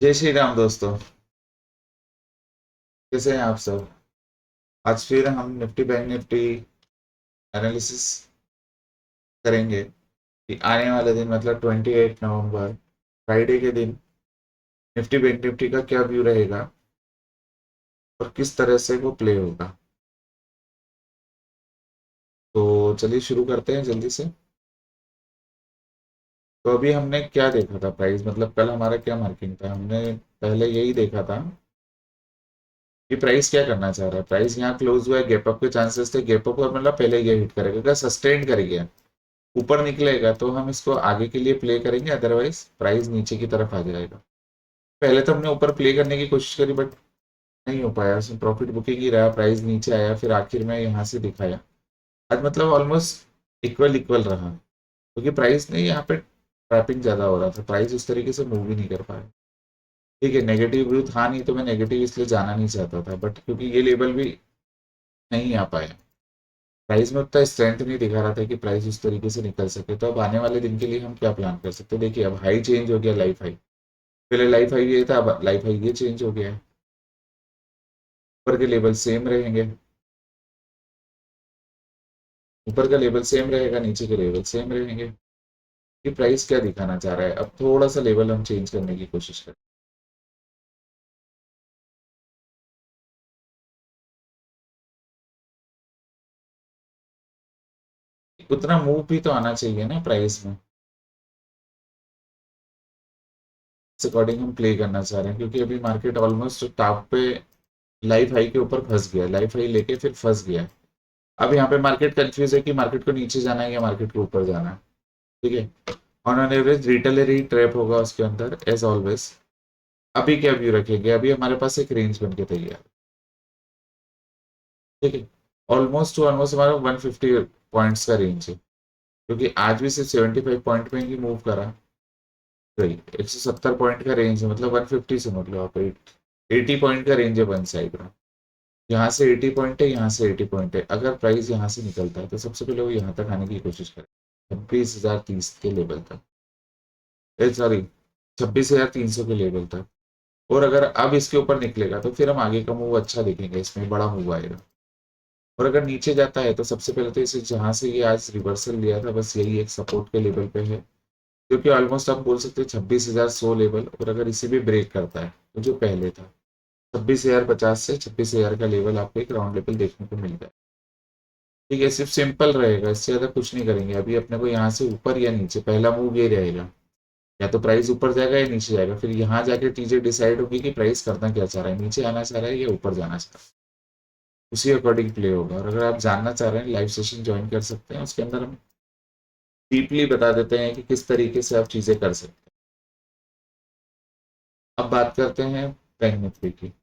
जय श्री राम दोस्तों। कैसे हैं आप सब? आज फिर हम निफ्टी बैंक निफ्टी एनालिसिस करेंगे कि आने वाले दिन मतलब 28 नवंबर फ्राइडे के दिन निफ्टी बैंक निफ्टी का क्या व्यू रहेगा और किस तरह से वो प्ले होगा। तो चलिए शुरू करते हैं जल्दी से। तो अभी हमने क्या देखा था प्राइस, मतलब कल हमारा क्या मार्किंग था, हमने पहले यही देखा था कि प्राइस क्या करना चाह रहा है। प्राइस यहाँ क्लोज हुआ है, गैप अप के चांसेस थे, गैप अप और मतलब पहले ये हिट करेगा, अगर सस्टेन कर गया ऊपर निकलेगा तो हम इसको आगे के लिए प्ले करेंगे, अदरवाइज प्राइस नीचे की तरफ आ जाएगा। पहले तो हमने ऊपर प्ले करने की कोशिश करी बट नहीं हो पाया, उसमें प्रॉफिट बुकिंग ही रहा, प्राइस नीचे आया, फिर आखिर में यहाँ से दिखाया। आज मतलब ऑलमोस्ट इक्वल इक्वल रहा क्योंकि प्राइस ने यहाँ पे ट्रैपिंग ज्यादा हो रहा था, प्राइस उस तरीके से मूव ही नहीं कर पाया। ठीक है, नेगेटिव व्यू था नहीं तो मैं नेगेटिव इसलिए जाना नहीं चाहता था, बट क्योंकि ये लेवल भी नहीं आ पाया, प्राइस में उतना स्ट्रेंथ नहीं दिखा रहा था कि प्राइस उस तरीके से निकल सके। तो अब आने वाले दिन के लिए हम क्या प्लान कर सकते हैं? देखिए, अब हाई चेंज हो गया, लाइफ हाई। पहले लाइफ हाई ये था, अब लाइफ हाई ये चेंज हो गया है। ऊपर के लेवल सेम रहेंगे, ऊपर का लेवल सेम रहेगा, नीचे के लेवल सेम रहेंगे। कि प्राइस क्या दिखाना चाह रहा है, अब थोड़ा सा लेवल हम चेंज करने की कोशिश करें। उतना मूव भी तो आना चाहिए ना प्राइस में, इस अकॉर्डिंग हम प्ले करना चाह रहे हैं क्योंकि अभी मार्केट ऑलमोस्ट टॉप पे लाइफ हाई के ऊपर फंस गया, लाइफ हाई लेके फिर फंस गया। अब यहाँ पे मार्केट कंफ्यूज है कि मार्केट को नीचे जाना है या मार्केट को ऊपर जाना है। ठीक है, on an average retailer he trap होगा उसके अंदर एज ऑलवेज। अभी क्या व्यू रखेंगे, अभी हमारे पास एक रेंज बन के तैयार है। ठीक है, ऑलमोस्ट टू ऑलमोस्ट हमारा 150 पॉइंट्स का रेंज है क्योंकि आज भी सिर्फ 75 पॉइंट में ही मूव करा। सही, 170 पॉइंट का रेंज है, मतलब 150 से मतलब आप 80 पॉइंट का रेंज है वन साइड में। यहाँ से 80 पॉइंट है, यहाँ से 80 पॉइंट है, अगर प्राइस यहाँ से निकलता है तो सबसे पहले वो यहाँ तक आने की कोशिश करें, 26,030 के लेवल तक, सॉरी 26,300 के लेवल तक। और अगर अब इसके ऊपर निकलेगा तो फिर हम आगे का मूव अच्छा देखेंगे, इसमें बड़ा मूव आएगा। और अगर नीचे जाता है तो सबसे पहले तो इसे जहां से ये आज रिवर्सल लिया था बस यही एक सपोर्ट के लेवल पे है, जो कि ऑलमोस्ट आप बोल सकते हैं 26,100 लेवल। और अगर इसे भी ब्रेक करता है तो जो पहले था 26,050 से 26,000 का लेवल आपको एक राउंड लेवल देखने को मिल जाए। ठीक है, सिर्फ सिंपल रहेगा, इससे ज्यादा कुछ नहीं करेंगे। अभी अपने को यहाँ से ऊपर या नीचे पहला मूव ये रहेगा, या तो प्राइस ऊपर जाएगा या नीचे जाएगा, फिर यहाँ जाके चीजें डिसाइड होगी कि प्राइस करना क्या चाह रहा है, नीचे आना चाह रहा है या ऊपर जाना चाह रहा है। उसी अकॉर्डिंग प्ले होगा। और अगर आप जानना चाह रहे हैं लाइव सेशन ज्वाइन कर सकते हैं, उसके अंदर हम डीपली बता देते हैं कि किस तरीके से आप चीजें कर सकते हैं। अब बात करते हैं बैंक निफ्टी की।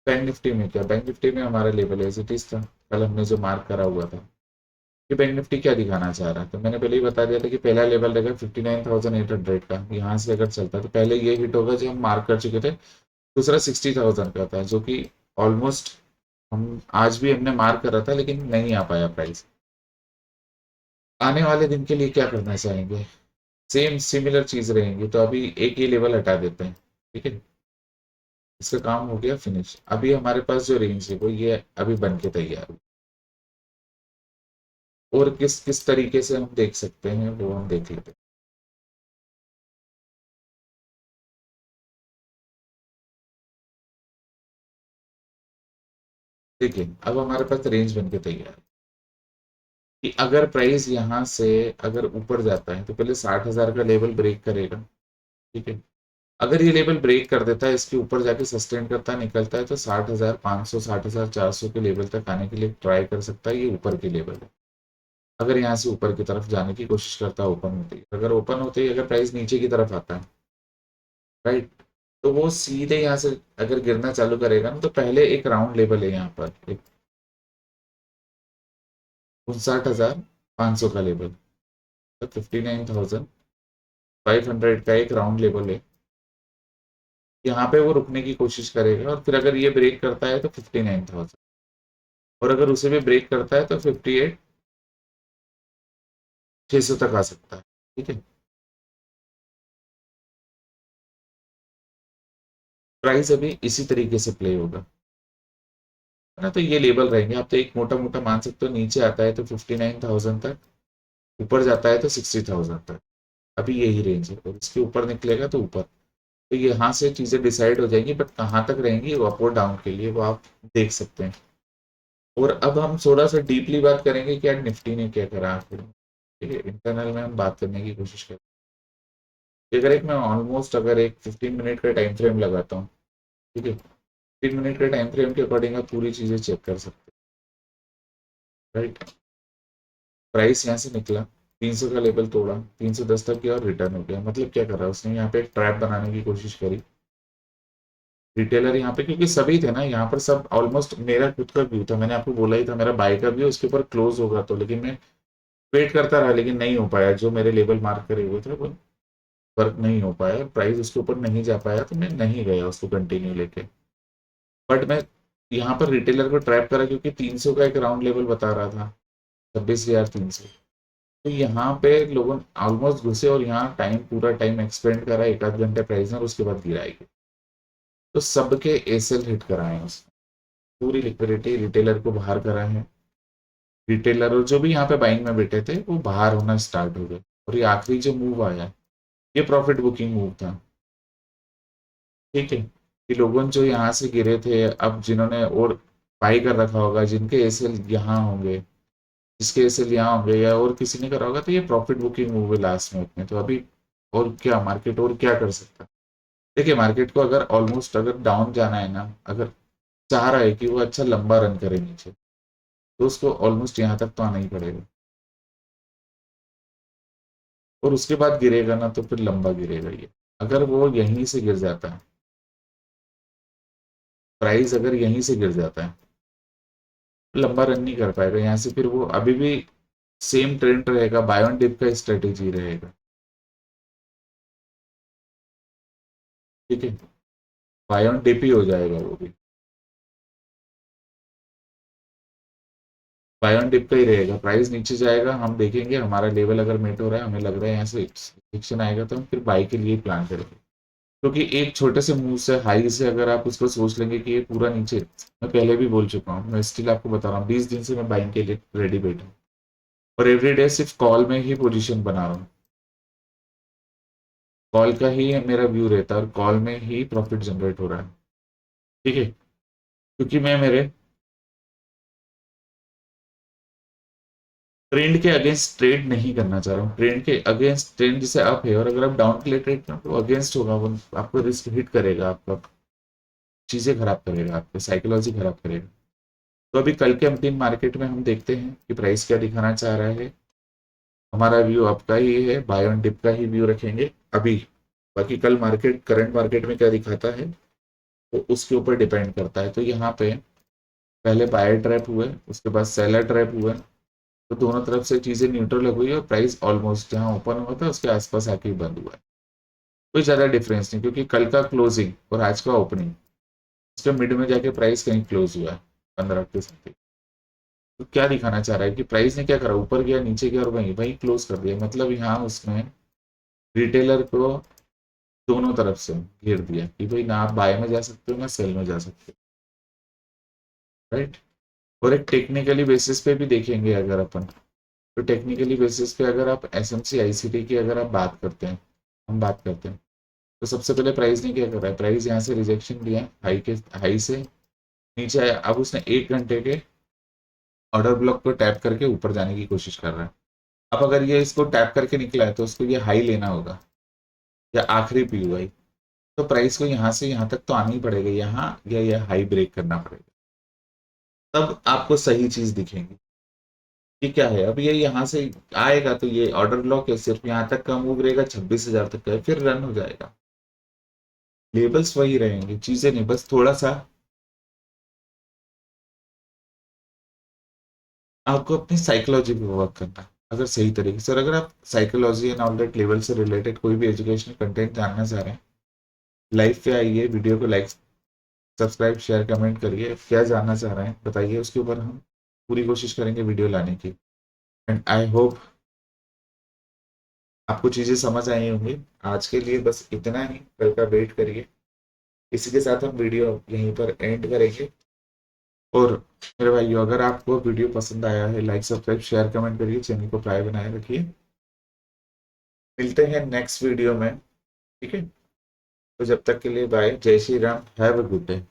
बैंक निफ्टी में क्या, बैंक निफ्टी में हमारा लेवल एज इट इज था, कल हमने जो मार्क करा हुआ था कि बैंक निफ्टी क्या दिखाना चाह रहा है। तो मैंने पहले ही बता दिया था कि पहला लेवल रहेगा 59,800 का, यहाँ से अगर चलता है तो पहले ये हिट होगा जो हम मार्क कर चुके थे। दूसरा 60,000 का था जो कि ऑलमोस्ट हम आज भी हमने मार्क करा था लेकिन नहीं आ पाया प्राइस। आने वाले दिन के लिए क्या करना चाहेंगे, सेम सिमिलर चीज रहेंगी। तो अभी एक ही लेवल हटा देते हैं। ठीक है, इसका काम हो गया फिनिश। अभी हमारे पास जो रेंज है वो ये अभी बन के तैयार है। और किस किस तरीके से हम देख सकते हैं वो हम देख लेते हैं। देखिए, अब हमारे पास रेंज बन के तैयार है कि अगर प्राइस यहाँ से अगर ऊपर जाता है तो पहले 60,000 का लेवल ब्रेक करेगा। ठीक है, अगर ये लेवल ब्रेक कर देता है, इसके ऊपर जाके सस्टेन करता निकलता है तो 60,500 60,400 के लेवल तक आने के लिए ट्राई कर सकता है, ये ऊपर की लेवल है। अगर यहाँ से ऊपर की तरफ जाने की कोशिश करता है ओपन होते ही, अगर ओपन होते ही अगर प्राइस नीचे की तरफ आता है, राइट, तो वो सीधे यहाँ से अगर गिरना चालू करेगा ना तो पहले एक राउंड लेवल है यहाँ पर, एक 59,500 का लेवल, तो 59,500 का एक राउंड लेवल है। यहाँ पे वो रुकने की कोशिश करेगा और फिर अगर ये ब्रेक करता है तो 59,000, और अगर उसे भी ब्रेक करता है तो 58,600 तक आ सकता है। ठीक है, प्राइस अभी इसी तरीके से प्ले होगा, है ना। तो ये लेवल रहेंगे, आप तो एक मोटा मोटा मान सकते हो, नीचे आता है तो 59,000 तक, ऊपर जाता है तो 60,000 तक, अभी यही रेंज है, और इसके ऊपर निकलेगा तो ऊपर। तो यहाँ से चीजें डिसाइड हो जाएंगी, बट कहाँ तक रहेंगी वो अप और डाउन के लिए वो आप देख सकते हैं। और अब हम थोड़ा सा डीपली बात करेंगे कि यार निफ्टी ने क्या करा आखिर में। ठीक है, इंटरनल में हम बात करने की कोशिश करें। अगर एक मैं ऑलमोस्ट अगर एक 15 मिनट का टाइम फ्रेम लगाता हूँ, ठीक है, 15 मिनट के टाइम फ्रेम के अकॉर्डिंग आप पूरी चीजें चेक कर सकते हैं, राइट। प्राइस यहाँ से निकला, 300 का लेवल तोड़ा, 310 तक गया और रिटर्न हो गया। मतलब क्या कर रहा है उसने, यहाँ पे एक ट्रैप बनाने की कोशिश करी। रिटेलर यहाँ पे क्योंकि सभी थे ना यहाँ पर, सब ऑलमोस्ट, मेरा खुद का व्यू था, मैंने आपको बोला ही था मेरा बाय का व्यू उसके ऊपर क्लोज होगा, तो लेकिन मैं वेट करता रहा, लेकिन नहीं हो पाया। जो मेरे लेवल मार्क करे हुए थे वो वर्क नहीं हो पाया, प्राइस उसके ऊपर नहीं जा पाया, तो मैं नहीं गया उसको कंटिन्यू लेके। बट मैं यहाँ पर रिटेलर को ट्रैप करा क्योंकि 300 का एक राउंड लेवल बता रहा था, 26,300। तो यहाँ पे लोगों ऑलमोस्ट घुसे और यहाँ टाइम, पूरा टाइम एक्सपेंड करा, एक आध घंटे प्राइस में, और उसके बाद गिराएगी। तो सबके एसएल हिट कराए हैं उसने, पूरी लिक्विडिटी रिटेलर को बाहर करा है। रिटेलर और जो भी यहाँ पे बाइंग में बैठे थे वो बाहर होना स्टार्ट हो गए। और ये आखिरी जो मूव आया, ये प्रॉफिट बुकिंग मूव था। ठीक है, कि लोगों जो यहाँ से गिरे थे, अब जिन्होंने और बाई कर रखा होगा, जिनके एसएल यहाँ होंगे, जिसके एसएल यहाँ होंगे, या और किसी ने करा होगा, तो ये प्रॉफिट बुकिंग मूव है लास्ट में अपने। तो अभी और क्या मार्केट और क्या कर सकता है। देखिए मार्केट को अगर ऑलमोस्ट अगर डाउन जाना है ना, अगर चाह रहा है कि वो अच्छा लंबा रन करे नीचे, तो उसको ऑलमोस्ट यहाँ तक तो आना ही पड़ेगा। और उसके बाद गिरेगा ना, तो फिर लंबा गिरेगा ये। अगर वो यहीं से गिर जाता है, प्राइस अगर यहीं से गिर जाता है, लंबा रन नहीं कर पाएगा यहाँ से। फिर वो अभी भी सेम ट्रेंड रहेगा, बाय ऑन डिप का स्ट्रेटेजी रहेगा। ठीक है, बाय ऑन डिप ही हो जाएगा वो भी, बाय ऑन डिप का ही रहेगा। प्राइस नीचे जाएगा, हम देखेंगे हमारा लेवल अगर मेट हो रहा है, हमें लग रहा है यहाँ से सेक्शन आएगा, तो हम फिर बाई के लिए प्लान करेंगे। क्योंकि एक छोटे से मूव से, हाई से, अगर आप उसको सोच लेंगे कि ये पूरा नीचे, मैं पहले भी बोल चुका हूँ, मैं स्टिल आपको बता रहा हूँ, 20 दिन से मैं बाइंग के लिए रेडी बैठा हूँ, और एवरीडे सिर्फ कॉल में ही पोजीशन बना रहा हूँ। कॉल का ही मेरा व्यू रहता है, और कॉल में ही प्रॉफिट जनरेट हो रहा है। ठीक है, क्योंकि मैं मेरे ट्रेंड के अगेंस्ट ट्रेड नहीं करना चाह रहा हूँ। ट्रेंड के अगेंस्ट, ट्रेंड जैसे अप है और अगर आप डाउन के लिए ट्रेड करें तो अगेंस्ट होगा वो, आपको रिस्क हिट करेगा, आपका चीजें खराब करेगा, आपकी साइकोलॉजी खराब करेगा। तो अभी कल के अंतिम मार्केट में हम देखते हैं कि प्राइस क्या दिखाना चाह रहा है। हमारा व्यू आपका ही है, बाय ऑन डिप का ही व्यू रखेंगे अभी। बाकी कल मार्केट, करंट मार्केट में क्या दिखाता है तो उसके ऊपर डिपेंड करता है। तो यहाँ पे पहले बायर ट्रैप हुए, उसके बाद सेलर ट्रैप हुए, तो दोनों तरफ से चीजें न्यूट्रल हो गई और प्राइस ऑलमोस्ट जहां ओपन हुआ था उसके आसपास आके ही बंद हुआ है। कोई ज्यादा डिफरेंस नहीं, क्योंकि कल का क्लोजिंग और आज का ओपनिंग, उसके मिड में जाके प्राइस कहीं क्लोज हुआ है 15 के समथिंग। तो क्या दिखाना चाह रहा है कि प्राइस ने क्या करा, ऊपर गया, नीचे गया, और वहीं वहीं क्लोज कर दिया। मतलब यहाँ उसने रिटेलर को दोनों तरफ से घेर दिया कि भाई ना आप बाय में जा सकते हो ना सेल में जा सकते हो, राइट। और एक टेक्निकली बेसिस पे भी देखेंगे अगर अपन, तो टेक्निकली बेसिस पे अगर आप एसएमसी आईसीटी की अगर आप बात करते हैं, हम बात करते हैं, तो सबसे पहले प्राइस ने क्या करा है, प्राइस यहाँ से रिजेक्शन दिया हाई के, हाई से नीचे आया। अब उसने 1 घंटे के ऑर्डर ब्लॉक को टैप करके ऊपर जाने की कोशिश कर रहा है। अब अगर ये इसको टैप करके निकला है तो उसको ये हाई लेना होगा, या आखिरी पी हुआ, तो प्राइस को यहाँ से यहाँ तक तो आना ही पड़ेगा, यहाँ या ये हाई ब्रेक करना पड़ेगा, तब आपको सही चीज दिखेंगी कि क्या है। अब ये यहाँ से आएगा तो ये ऑर्डर ब्लॉक है, सिर्फ यहाँ तक का मूव रहेगा, 26,000 तक का है, फिर रन हो जाएगा। लेबल्स वही रहेंगे, चीजें नहीं, बस थोड़ा सा आपको अपनी साइकोलॉजी पे वर्क करना है। अगर सही तरीके से, और अगर आप psychology and all that level से रिलेटेड कोई भी एजुकेशनल कंटेंट जानना चाह रहे हैं, लाइव पे आइए, वीडियो को लाइक, सब्सक्राइब, शेयर, कमेंट करिए, क्या जानना चाह रहे हैं बताइए, उसके ऊपर हम पूरी कोशिश करेंगे वीडियो लाने की। एंड आई होप आपको चीजें समझ आई होंगी। आज के लिए बस इतना ही, कल का वेट करिए। इसी के साथ हम वीडियो यहीं पर एंड करेंगे। और मेरे भाइयों, अगर आपको वीडियो पसंद आया है, लाइक सब्सक्राइब शेयर कमेंट करिए, चैनल को प्राय बनाए रखिए। मिलते हैं नेक्स्ट वीडियो में, ठीक है। तो जब तक के लिए बाय, जय Shri Ram, have a good day.